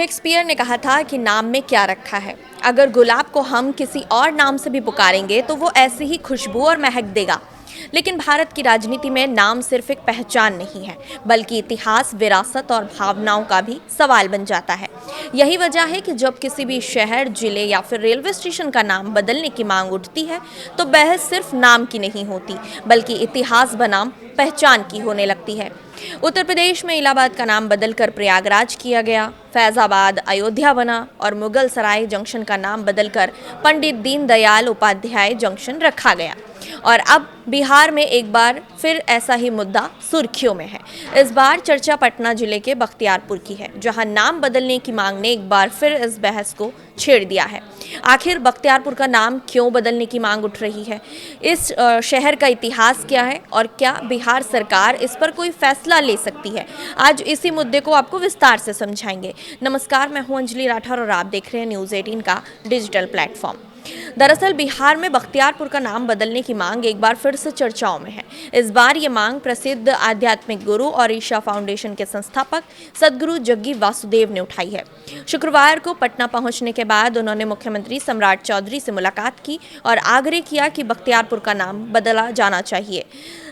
Shakespeare ने कहा था कि नाम में क्या रखा है। अगर गुलाब को हम किसी और नाम से भी पुकारेंगे तो वो ऐसी ही खुशबू और महक देगा। लेकिन भारत की राजनीति में नाम सिर्फ एक पहचान नहीं है, बल्कि इतिहास, विरासत और भावनाओं का भी सवाल बन जाता है। यही वजह है कि जब किसी भी शहर, जिले या फिर रेलवे स्टेशन का नाम बदलने की मांग उठती है, तो बहस सिर्फ नाम की नहीं होती, बल्कि इतिहास बनाम पहचान की होने लगती है। उत्तर प्रदेश में इलाहाबाद का नाम बदलकर प्रयागराज किया गया, फैजाबाद अयोध्या बना और मुगल सराय जंक्शन का नाम बदलकर पंडित दीनदयाल उपाध्याय जंक्शन रखा गया। और अब बिहार में एक बार फिर ऐसा ही मुद्दा सुर्खियों में है। इस बार चर्चा पटना जिले के बख्तियारपुर की है, जहां नाम बदलने की मांग ने एक बार फिर इस बहस को छेड़ दिया है। आखिर बख्तियारपुर का नाम क्यों बदलने की मांग उठ रही है? इस शहर का इतिहास क्या है और क्या बिहार सरकार इस पर कोई फैसला ले सकती है? आज इसी मुद्दे को आपको विस्तार से समझाएंगे। नमस्कार, मैं हूं अंजलि राठौर और आप देख रहे हैं न्यूज़ 18 का डिजिटल प्लेटफॉर्म। दरअसल बिहार में बख्तियारपुर का नाम बदलने की मांग एक बार फिर से चर्चाओं में है। इस बार ये मांग प्रसिद्ध आध्यात्मिक गुरु और ईशा फाउंडेशन के संस्थापक सदगुरु जग्गी वासुदेव ने उठाई है। शुक्रवार को पटना पहुंचने के बाद उन्होंने मुख्यमंत्री सम्राट चौधरी से मुलाकात की और आग्रह किया कि बख्तियारपुर का नाम बदला जाना चाहिए।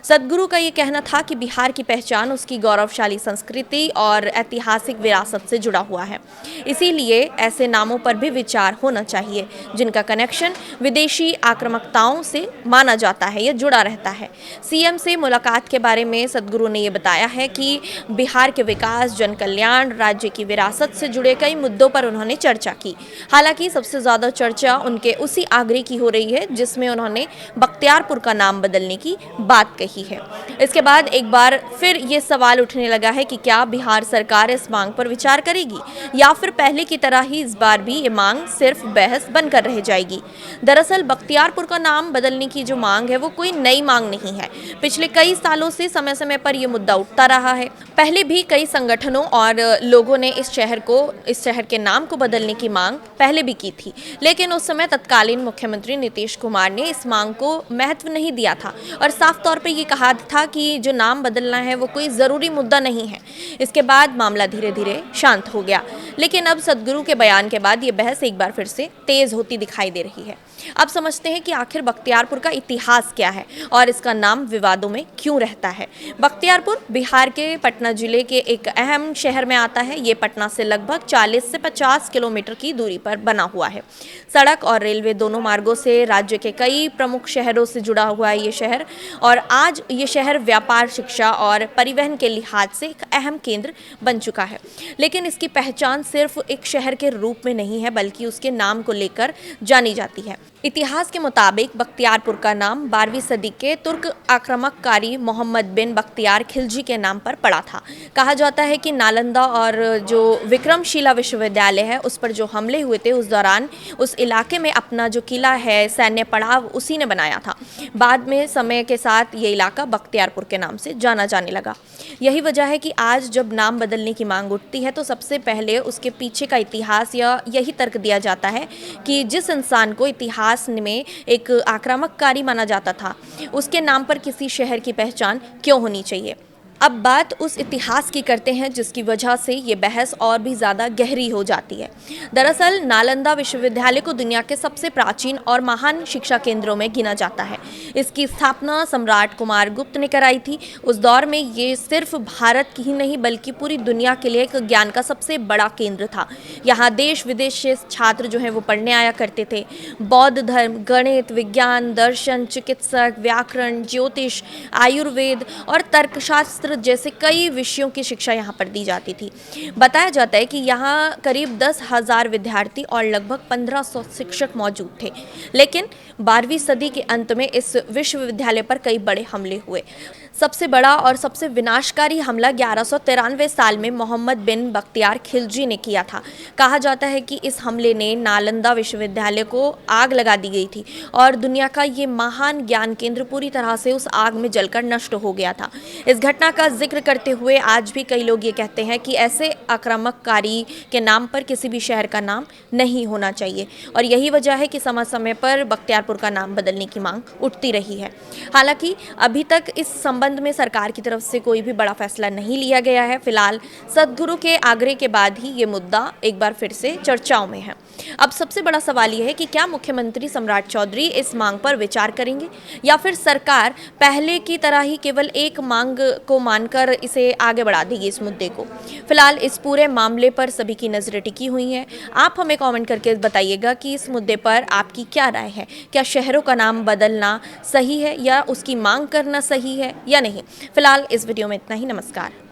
सदगुरु का ये कहना था कि बिहार की पहचान उसकी गौरवशाली संस्कृति और ऐतिहासिक विरासत से जुड़ा हुआ है। इसीलिए ऐसे नामों पर भी विचार होना चाहिए जिनका कनेक्शन विदेशी आक्रामकताओं से माना जाता है या जुड़ा रहता है। सीएम से मुलाकात के बारे में सदगुरु ने ये बताया है कि बिहार के विकास, जन कल्याण, राज्य की विरासत से जुड़े कई मुद्दों पर उन्होंने चर्चा की। हालांकि सबसे ज़्यादा चर्चा उनके उसी आग्रह की हो रही है जिसमें उन्होंने बख्तियारपुर का नाम बदलने की बात कही है। इसके बाद एक बार फिर ये सवाल उठने लगा है कि क्या बिहार सरकार इस मांग पर विचार करेगी या फिर पहले की तरह ही इस बार भी ये मांग सिर्फ बहस बनकर रह जाएगी। दरअसल बख्तियारपुर का नाम बदलने की जो मांग है वो कोई नई मांग नहीं है। पिछले कई सालों से समय समय पर यह मुद्दा उठता रहा है। पहले भी कई संगठनों और लोगों ने इस शहर के नाम को बदलने की मांग पहले भी की थी, लेकिन उस समय तत्कालीन मुख्यमंत्री नीतीश कुमार ने इस मांग को महत्व नहीं दिया था और साफ तौर पर ये कहा था कि जो नाम बदलना है वो कोई ज़रूरी मुद्दा नहीं है। इसके बाद मामला धीरे धीरे शांत हो गया, लेकिन अब सदगुरु के बयान के बाद ये बहस एक बार फिर से तेज होती दिखाई दे रही है। अब समझते हैं कि आखिर बख्तियारपुर का इतिहास क्या है और इसका नाम विवादों में क्यों रहता है। बख्तियारपुर बिहार के पटना जिले के एक अहम शहर में आता है। ये पटना से लगभग 40 से 50 किलोमीटर की दूरी पर बना हुआ है। सड़क और रेलवे दोनों मार्गों से राज्य के कई प्रमुख शहरों से जुड़ा हुआ है ये शहर, और आज ये शहर व्यापार, शिक्षा और परिवहन के लिहाज से एक अहम केंद्र बन चुका है। लेकिन इसकी पहचान सिर्फ एक शहर के रूप में नहीं है, बल्कि उसके नाम को लेकर जानी जाती है। इतिहास के मुताबिक बख्तियारपुर का नाम 12वीं सदी के तुर्क आक्रामककारी मोहम्मद बिन बख्तियार खिलजी के नाम पर पड़ा था। कहा जाता है कि नालंदा और जो विक्रमशिला विश्वविद्यालय है उस पर जो हमले हुए थे, उस दौरान उस इलाके में अपना जो किला है, सैन्य पड़ाव, उसी ने बनाया था। बाद में समय के साथ ये इलाका बख्तियारपुर के नाम से जाना जाने लगा। यही वजह है कि आज जब नाम बदलने की मांग उठती है तो सबसे पहले उसके पीछे का इतिहास या यही तर्क दिया जाता है कि जिस इंसान को इतिहास में एक आक्रामककारी माना जाता था, उसके नाम पर किसी शहर की पहचान क्यों होनी चाहिए। अब बात उस इतिहास की करते हैं जिसकी वजह से ये बहस और भी ज़्यादा गहरी हो जाती है। दरअसल नालंदा विश्वविद्यालय को दुनिया के सबसे प्राचीन और महान शिक्षा केंद्रों में गिना जाता है। इसकी स्थापना सम्राट कुमार गुप्त ने कराई थी। उस दौर में ये सिर्फ भारत की ही नहीं बल्कि पूरी दुनिया के लिए एक ज्ञान का सबसे बड़ा केंद्र था। यहाँ देश विदेश से छात्र जो हैं वो पढ़ने आया करते थे। बौद्ध धर्म, गणित, विज्ञान, दर्शन, चिकित्सक, व्याकरण, ज्योतिष, आयुर्वेद और तर्कशास्त्र जैसे कई विषयों की शिक्षा यहाँ पर दी जाती थी। बताया जाता है कि यहाँ करीब 10,000 विद्यार्थी और लगभग 1500 शिक्षक मौजूद थे। लेकिन 12वीं सदी के अंत में इस विश्वविद्यालय पर कई बड़े हमले हुए। सबसे बड़ा और सबसे विनाशकारी हमला 1193 साल में मोहम्मद बिन बख्तियार खिलजी ने किया था। कहा जाता है कि इस हमले ने नालंदा विश्वविद्यालय को आग लगा दी गई थी और दुनिया का ये महान ज्ञान केंद्र पूरी तरह से उस आग में जलकर नष्ट हो गया था। इस घटना का जिक्र करते हुए आज भी कई लोग ये कहते हैं कि ऐसे आक्रामककारी के नाम पर किसी भी शहर का नाम नहीं होना चाहिए, और यही वजह है कि समय समय पर बख्तियारपुर का नाम बदलने की मांग उठती रही है। हालांकि अभी तक इस संबंध संबंध में सरकार की तरफ से कोई भी बड़ा फैसला नहीं लिया गया है। फिलहाल सदगुरु के आग्रह के बाद ही ये मुद्दा एक बार फिर से चर्चाओं में है। अब सबसे बड़ा सवाल यह है कि क्या मुख्यमंत्री सम्राट चौधरी इस मांग पर विचार करेंगे या फिर सरकार पहले की तरह ही केवल एक मांग को मानकर इसे आगे बढ़ा देगी इस मुद्दे को। फिलहाल इस पूरे मामले पर सभी की नजरें टिकी हुई हैं। आप हमें कमेंट करके बताइएगा कि इस मुद्दे पर आपकी क्या राय है। क्या शहरों का नाम बदलना सही है या उसकी मांग करना सही है या नहीं। फिलहाल इस वीडियो में इतना ही। नमस्कार।